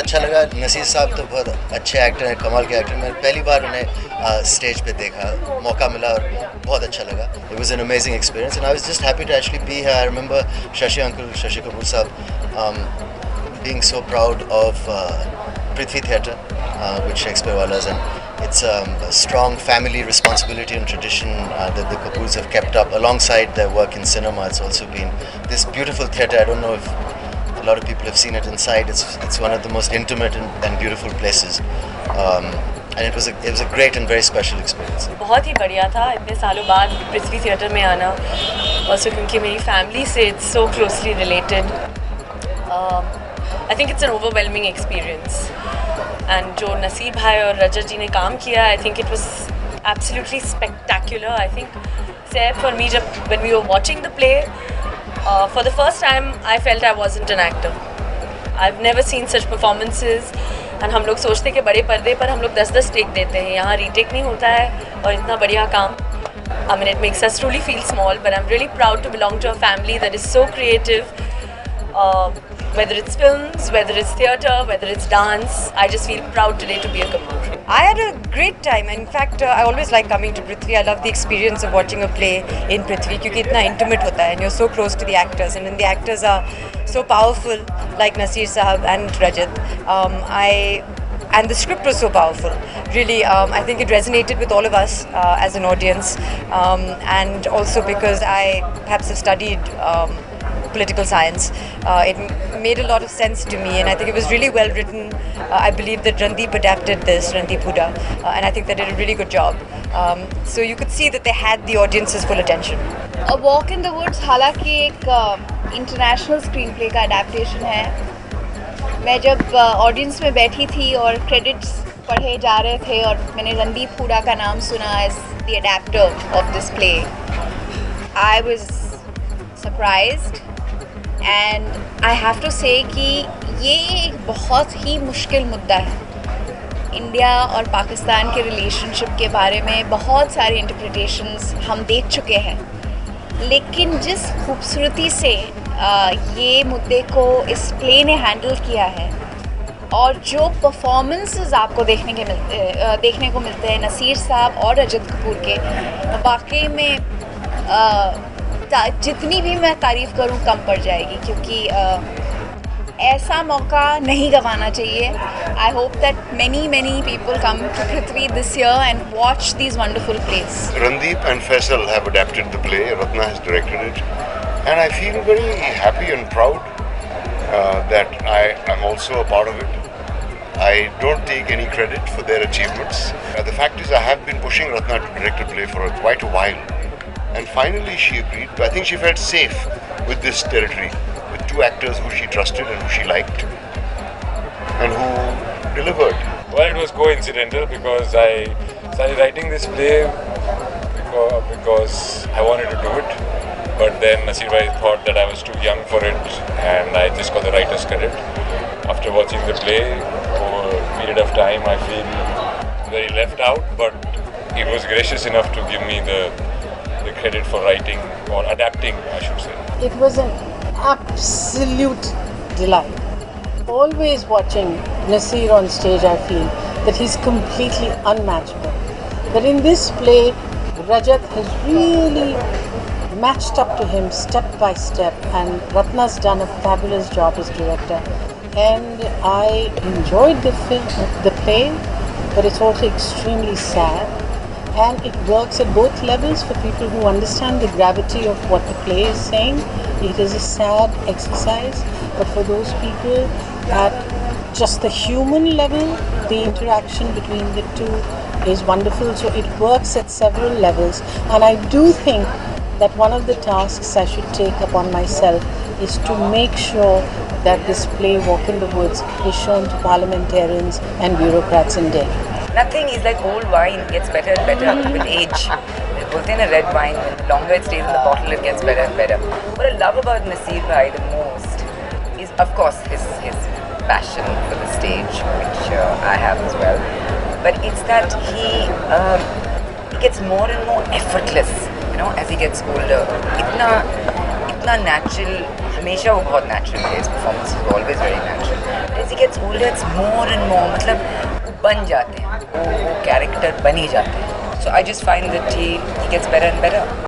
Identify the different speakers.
Speaker 1: अच्छा लगा। नसीर साहब तो बहुत अच्छे एक्टर हैं, कमाल के एक्टर। मैंने पहली बार उन्हें स्टेज पे देखा, मौका मिला और बहुत अच्छा लगा। It was an amazing experience and I was just happy to actually be here. I remember Shashi Kapoor साहब being so proud of Prithvi Theatre with Shakespeare Walas, and it's a strong family responsibility and tradition that the Kapoors have kept up alongside their work in cinema. It's also been this beautiful theatre. I don't know if a lot of people have seen it inside. It's one of the most intimate and beautiful places. And it was a great and very special experience.
Speaker 2: बहुत ही बढ़िया था इतने सालों बाद पृथ्वी theatre में आना, also क्योंकि मेरी फैमिली से it's so closely related. I think it's an overwhelming experience. And जो नसीर भाई और रजत जी ने काम किया, I think it was absolutely spectacular. I think Saif for me, when we were watching the play, for the first time I felt I wasn't an actor. I've never seen such performances. And हम लोग सोचते कि बड़े पर्दे पर हम लोग 10-10 take देते हैं, यहाँ रीटेक नहीं होता है और इतना बढ़िया काम. I mean, it makes us truly feel small, but I'm really proud to belong to a family that is so creative. Whether it's films, whether it's theatre, whether it's dance, I just feel proud today to be a Kapoor.
Speaker 3: I had a great time. In fact, I always like coming to Prithvi. I love the experience of watching a play in Prithvi because it's so intimate hota hai and you're so close to the actors, and when the actors are so powerful like Naseer Sahab and Rajat, and the script was so powerful. Really, I think it resonated with all of us as an audience, and also because I perhaps have studied political science, it made a lot of sense to me, and I think it was really well written. I believe that Randeep adapted this, Randeep Hooda, and I think they did a really good job. So you could see that they had the audience's full attention.
Speaker 4: A Walk in the Woods हालांकि एक international screen play का adaptation है. मैं जब audience में बैठी थी और क्रेडिट्स पढ़े जा रहे थे और मैंने रणदीप हुडा का नाम सुना as the adapter of this play, I was surprised. And I have to say कि ये एक बहुत ही मुश्किल मुद्दा है. इंडिया और पाकिस्तान के रिलेशनशिप के बारे में बहुत सारे इंटरप्रिटेशंस हम देख चुके हैं, लेकिन जिस खूबसूरती से ये मुद्दे को इस प्ले ने हैंडल किया है और जो परफॉर्मेंसेस आपको देखने को मिलते हैं नसीर साहब और रजत कपूर के, वाकई में जितनी भी मैं तारीफ़ करूं कम पड़ जाएगी, क्योंकि ऐसा मौका नहीं गंवाना चाहिए. I hope that many people come to Prithvi this year and watch these wonderful plays.
Speaker 5: Randeep and Faisal have adapted the play. Ratna has directed it, and I feel very happy and proud that I am also a part of it. I don't take any credit for their achievements. The fact is, I have been pushing Ratna to direct a play for quite a while. And finally she agreed. I think she felt safe with this territory, with two actors who she trusted and who she liked and who delivered.
Speaker 6: Well, it was coincidental because I started writing this play because I wanted to do it. But then Naseer bhai thought that I was too young for it and I just got the writer's credit. After watching the play over a period of time, I feel very left out, but he was gracious enough to give me the credit for writing or adapting, I should say.
Speaker 7: It was an absolute delight. Always watching Naseer on stage, I feel that he's completely unmatchable. But in this play, Rajat has really matched up to him step by step, and Ratna's done a fabulous job as director. And I enjoyed the play, but it's also extremely sad. And it works at both levels for people who understand the gravity of what the play is saying. It is a sad exercise, but for those people at just the human level, the interaction between the two is wonderful. So it works at several levels, and I do think that one of the tasks I should take upon myself is to make sure that this play, Walk in the Woods, is shown to parliamentarians and bureaucrats in Delhi.
Speaker 8: Nothing is like old wine, gets better and better with age. Both in a red wine, the longer it stays in the bottle, it gets better and better. What I love about Naseer bhai the most is, of course, his passion for the stage, which I have as well. But it's that he gets more and more effortless, as he gets older. इतना natural, हमेशा वो बहुत natural है, his performance is always very natural. As he gets older it's more and more, मतलब वो बन जाते हैं, वो कैरेक्टर बन ही जाते हैं. So I just find that he gets better and better.